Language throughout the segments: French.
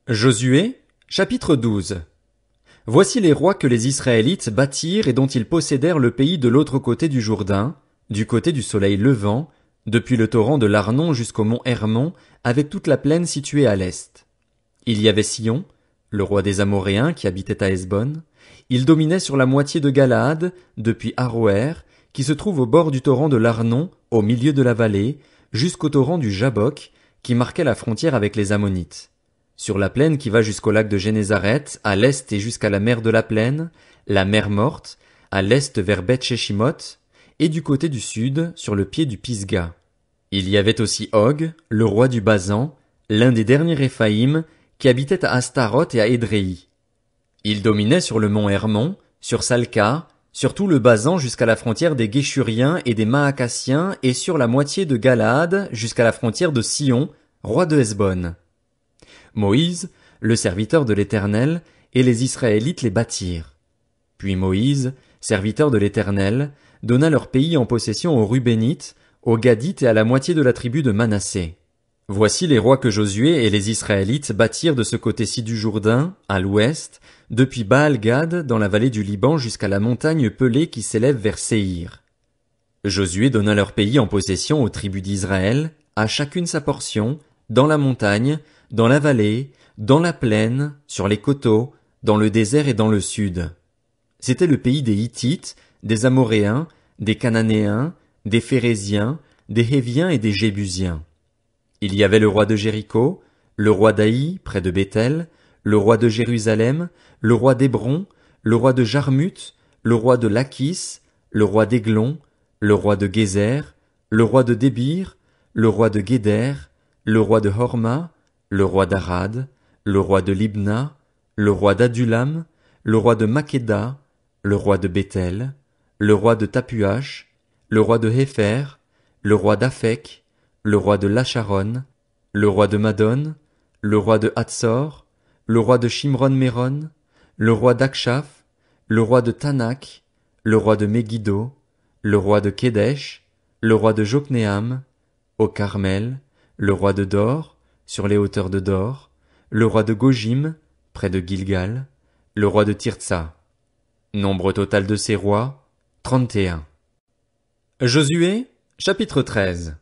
Josué, chapitre 12. Voici les rois que les Israélites bâtirent et dont ils possédèrent le pays de l'autre côté du Jourdain, du côté du soleil levant, depuis le torrent de l'Arnon jusqu'au mont Hermon, avec toute la plaine située à l'est. Il y avait Sihon, le roi des Amoréens qui habitait à Hesbon. Il dominait sur la moitié de Galaad, depuis Aroër, qui se trouve au bord du torrent de l'Arnon, au milieu de la vallée, jusqu'au torrent du Jabbok, qui marquait la frontière avec les Ammonites. Sur la plaine qui va jusqu'au lac de Génézareth, à l'est et jusqu'à la mer de la plaine, la mer morte, à l'est vers Beth-Sheshimoth, et du côté du sud, sur le pied du Pisga. Il y avait aussi Og, le roi du Basan, l'un des derniers Réphaïm, qui habitait à Astaroth et à Édréi. Il dominait sur le mont Hermon, sur Salca, sur tout le Basan jusqu'à la frontière des Guéshuriens et des Maacassiens, et sur la moitié de Galaad jusqu'à la frontière de Sihon, roi de Hesbon. Moïse, le serviteur de l'Éternel, et les Israélites les bâtirent. Puis Moïse, serviteur de l'Éternel, donna leur pays en possession aux Rubénites, aux Gadites et à la moitié de la tribu de Manassé. Voici les rois que Josué et les Israélites bâtirent de ce côté-ci du Jourdain, à l'ouest, depuis Baal-Gad dans la vallée du Liban jusqu'à la montagne pelée qui s'élève vers Séhir. Josué donna leur pays en possession aux tribus d'Israël, à chacune sa portion, dans la montagne, dans la vallée, dans la plaine, sur les coteaux, dans le désert et dans le sud. C'était le pays des Hittites, des Amoréens, des Cananéens, des Phéréziens, des Héviens et des Jébusiens. Il y avait le roi de Jéricho, le roi d'Aï, près de Béthel, le roi de Jérusalem, le roi d'Hébron, le roi de Jarmuth, le roi de Lachis, le roi d'Églon, le roi de Gézer, le roi de Débir, le roi de Guéder, le roi de Horma, le roi d'Arad, le roi de Libna, le roi d'Adulam, le roi de Makeda, le roi de Béthel, le roi de Tapuach, le roi de Hépher, le roi d'Aphek, le roi de Lacharon, le roi de Madon, le roi de Hatsor, le roi de Shimron-Méron, le roi d'Akshaph, le roi de Tanak, le roi de Megiddo, le roi de Kédesh, le roi de Joknéam, au Carmel, le roi de Dor, sur les hauteurs de Dor, le roi de Gojim, près de Gilgal, le roi de Tirtsa. Nombre total de ces rois, 31. Josué, chapitre 13.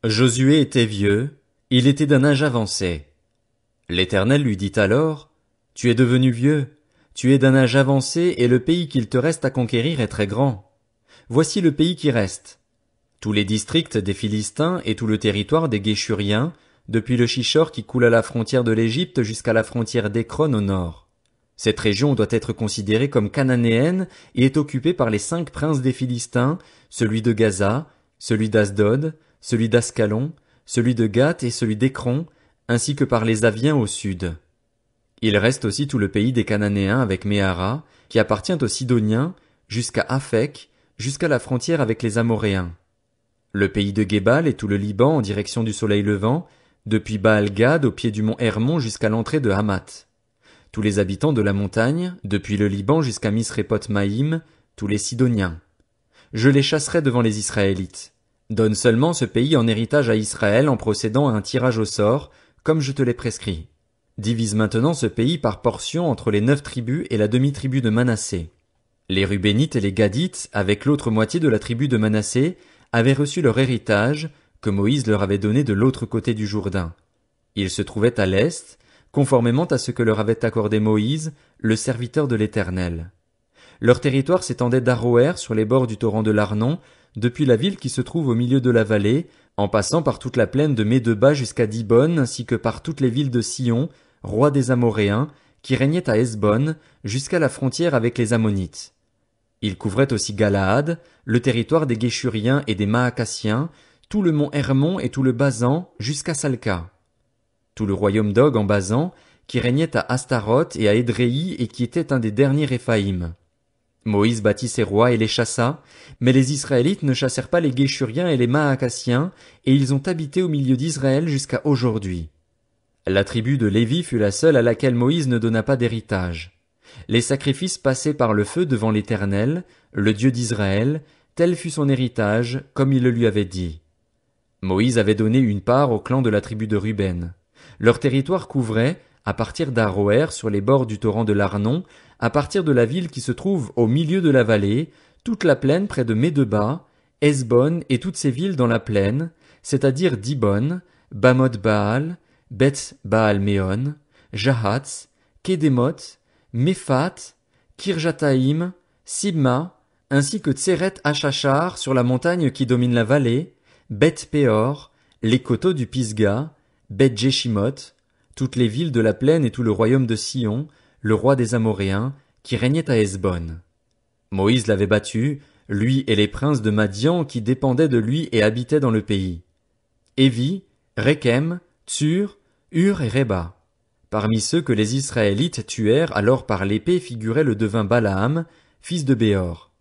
Josué était vieux, il était d'un âge avancé. L'Éternel lui dit alors, Tu es devenu vieux, tu es d'un âge avancé et le pays qu'il te reste à conquérir est très grand. Voici le pays qui reste. Tous les districts des Philistins et tout le territoire des Guéshuriens, depuis le Shishor qui coule à la frontière de l'Égypte jusqu'à la frontière d'Écron au nord. Cette région doit être considérée comme cananéenne et est occupée par les 5 princes des Philistins, celui de Gaza, celui d'Asdod, celui d'Ascalon, celui de Gath et celui d'Écron, ainsi que par les Aviens au sud. Il reste aussi tout le pays des Cananéens avec Méhara, qui appartient aux Sidoniens, jusqu'à Aphek, jusqu'à la frontière avec les Amoréens. Le pays de Guébal et tout le Liban en direction du soleil levant, depuis Baal-Gad au pied du mont Hermon jusqu'à l'entrée de Hamath. Tous les habitants de la montagne, depuis le Liban jusqu'à Misrépoth-Maïm, tous les Sidoniens. Je les chasserai devant les Israélites. Donne seulement ce pays en héritage à Israël en procédant à un tirage au sort, comme je te l'ai prescrit. Divise maintenant ce pays par portions entre les 9 tribus et la demi-tribu de Manassé. Les Rubénites et les Gadites, avec l'autre moitié de la tribu de Manassé, avaient reçu leur héritage, que Moïse leur avait donné de l'autre côté du Jourdain. Ils se trouvaient à l'est, conformément à ce que leur avait accordé Moïse, le serviteur de l'Éternel. Leur territoire s'étendait d'Aroër sur les bords du torrent de l'Arnon, depuis la ville qui se trouve au milieu de la vallée, en passant par toute la plaine de Médeba jusqu'à Dibon, ainsi que par toutes les villes de Sihon, roi des Amoréens, qui régnait à Hesbon, jusqu'à la frontière avec les Ammonites. Il couvrait aussi Galaad, le territoire des Guéshuriens et des Maacassiens, tout le mont Hermon et tout le Basan, jusqu'à Salca. Tout le royaume d'Og en Basan, qui régnait à Astaroth et à Édréi et qui était un des derniers Réphaïm. Moïse bâtit ses rois et les chassa, mais les Israélites ne chassèrent pas les Guéshuriens et les Maacassiens, et ils ont habité au milieu d'Israël jusqu'à aujourd'hui. La tribu de Lévi fut la seule à laquelle Moïse ne donna pas d'héritage. Les sacrifices passaient par le feu devant l'Éternel, le Dieu d'Israël, tel fut son héritage, comme il le lui avait dit. Moïse avait donné une part au clan de la tribu de Ruben. Leur territoire couvrait, à partir d'Aroër sur les bords du torrent de l'Arnon, à partir de la ville qui se trouve au milieu de la vallée, toute la plaine près de Médeba, Hesbon et toutes ses villes dans la plaine, c'est-à-dire Dibon, Bamoth Baal, Beth Baal-Méon, Jahatz, Kédémoth, Méphat, Kirjataïm, Sibma, ainsi que Tseret Hachachar sur la montagne qui domine la vallée, Beth Péor, les coteaux du Pisga, Beth Jeshimoth, toutes les villes de la plaine et tout le royaume de Sion, le roi des Amoréens, qui régnait à Hesbon. Moïse l'avait battu, lui et les princes de Madian qui dépendaient de lui et habitaient dans le pays. Évi, Rékem, Tsur, Hur et Réba. Parmi ceux que les Israélites tuèrent alors par l'épée figurait le devin Balaam, fils de Béor.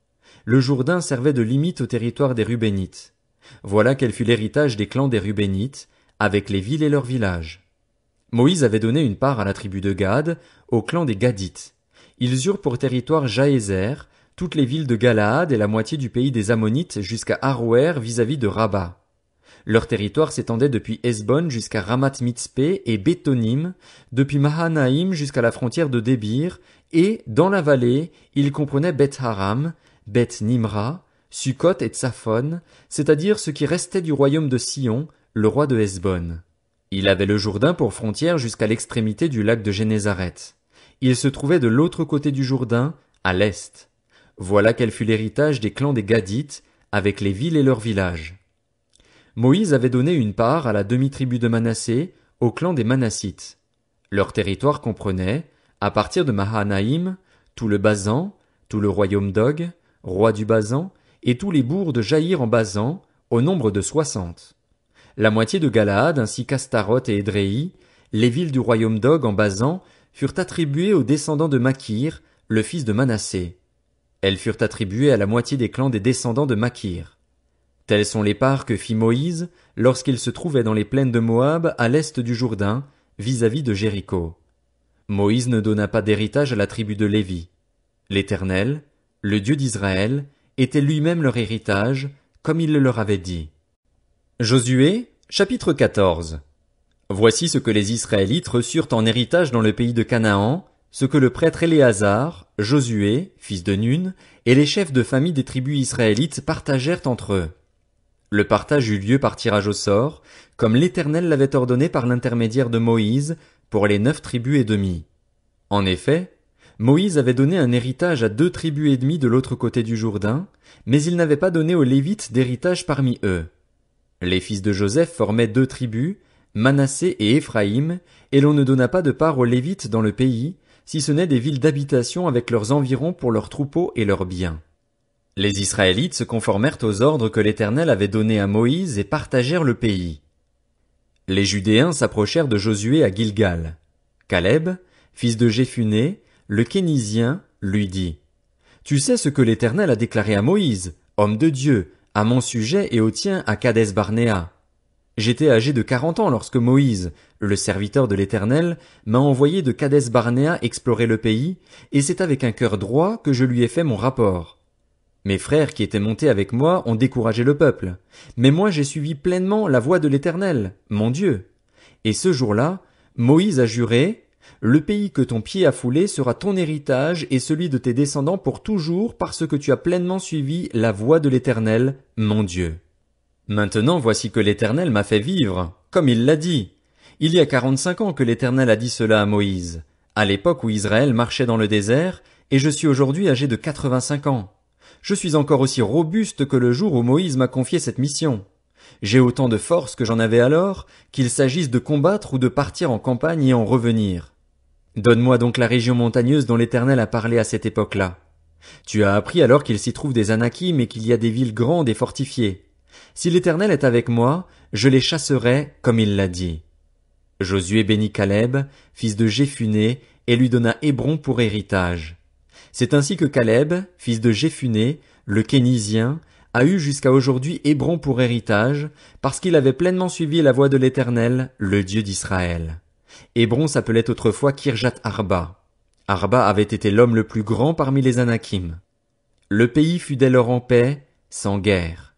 Le Jourdain servait de limite au territoire des Rubénites. Voilà quel fut l'héritage des clans des Rubénites, avec les villes et leurs villages. Moïse avait donné une part à la tribu de Gad, au clan des Gadites. Ils eurent pour territoire Jaézer, toutes les villes de Galaad et la moitié du pays des Ammonites jusqu'à Aroër vis-à-vis de Rabat. Leur territoire s'étendait depuis Hesbon jusqu'à Ramath-Mitzpé et Bétonim, depuis Mahanaïm jusqu'à la frontière de Débir, et, dans la vallée, il comprenait Beth-Haram, Beth-Nimra, Sukkot et Tsaphon, c'est-à-dire ce qui restait du royaume de Sion, le roi de Hesbon. Il avait le Jourdain pour frontière jusqu'à l'extrémité du lac de Génézareth. Il se trouvait de l'autre côté du Jourdain, à l'est. Voilà quel fut l'héritage des clans des Gadites, avec les villes et leurs villages. Moïse avait donné une part à la demi-tribu de Manassé, au clan des Manassites. Leur territoire comprenait, à partir de Mahanaïm, tout le Basan, tout le royaume d'Og, roi du Basan, et tous les bourgs de Jaïr en Basan, au nombre de 60. La moitié de Galaad ainsi qu'Astaroth et Édréi, les villes du royaume d'Og en Basan, furent attribuées aux descendants de Makir, le fils de Manassé. Elles furent attribuées à la moitié des clans des descendants de Makir. Telles sont les parts que fit Moïse lorsqu'il se trouvait dans les plaines de Moab à l'est du Jourdain, vis-à-vis de Jéricho. Moïse ne donna pas d'héritage à la tribu de Lévi. L'Éternel, le Dieu d'Israël, était lui-même leur héritage, comme il le leur avait dit. Josué, chapitre 14. Voici ce que les Israélites reçurent en héritage dans le pays de Canaan, ce que le prêtre Éléazar, Josué, fils de Nun, et les chefs de famille des tribus israélites partagèrent entre eux. Le partage eut lieu par tirage au sort, comme l'Éternel l'avait ordonné par l'intermédiaire de Moïse, pour les 9 tribus et demie. En effet, Moïse avait donné un héritage à 2 tribus et demie de l'autre côté du Jourdain, mais il n'avait pas donné aux Lévites d'héritage parmi eux. Les fils de Joseph formaient 2 tribus, Manassé et Éphraïm, et l'on ne donna pas de part aux Lévites dans le pays, si ce n'est des villes d'habitation avec leurs environs pour leurs troupeaux et leurs biens. Les Israélites se conformèrent aux ordres que l'Éternel avait donnés à Moïse et partagèrent le pays. Les Judéens s'approchèrent de Josué à Gilgal. Caleb, fils de Jéphuné, le Kénizien, lui dit: Tu sais ce que l'Éternel a déclaré à Moïse, homme de Dieu, à mon sujet et au tien à Kadès-Barnéa. J'étais âgé de 40 ans lorsque Moïse, le serviteur de l'Éternel, m'a envoyé de Kadès-Barnéa explorer le pays, et c'est avec un cœur droit que je lui ai fait mon rapport. Mes frères qui étaient montés avec moi ont découragé le peuple, mais moi j'ai suivi pleinement la voie de l'Éternel, mon Dieu. Et ce jour-là, Moïse a juré: Le pays que ton pied a foulé sera ton héritage et celui de tes descendants pour toujours parce que tu as pleinement suivi la voie de l'Éternel, mon Dieu. Maintenant voici que l'Éternel m'a fait vivre, comme il l'a dit. Il y a 45 ans que l'Éternel a dit cela à Moïse, à l'époque où Israël marchait dans le désert, et je suis aujourd'hui âgé de 85 ans. Je suis encore aussi robuste que le jour où Moïse m'a confié cette mission. J'ai autant de force que j'en avais alors, qu'il s'agisse de combattre ou de partir en campagne et en revenir. Donne-moi donc la région montagneuse dont l'Éternel a parlé à cette époque-là. Tu as appris alors qu'il s'y trouve des Anakim et qu'il y a des villes grandes et fortifiées. Si l'Éternel est avec moi, je les chasserai comme il l'a dit. Josué bénit Caleb, fils de Jéphuné, et lui donna Hébron pour héritage. C'est ainsi que Caleb, fils de Jéphuné, le Kénizien, a eu jusqu'à aujourd'hui Hébron pour héritage, parce qu'il avait pleinement suivi la voie de l'Éternel, le Dieu d'Israël. Hébron s'appelait autrefois Kirjat Arba. Arba avait été l'homme le plus grand parmi les Anakim. Le pays fut dès lors en paix, sans guerre.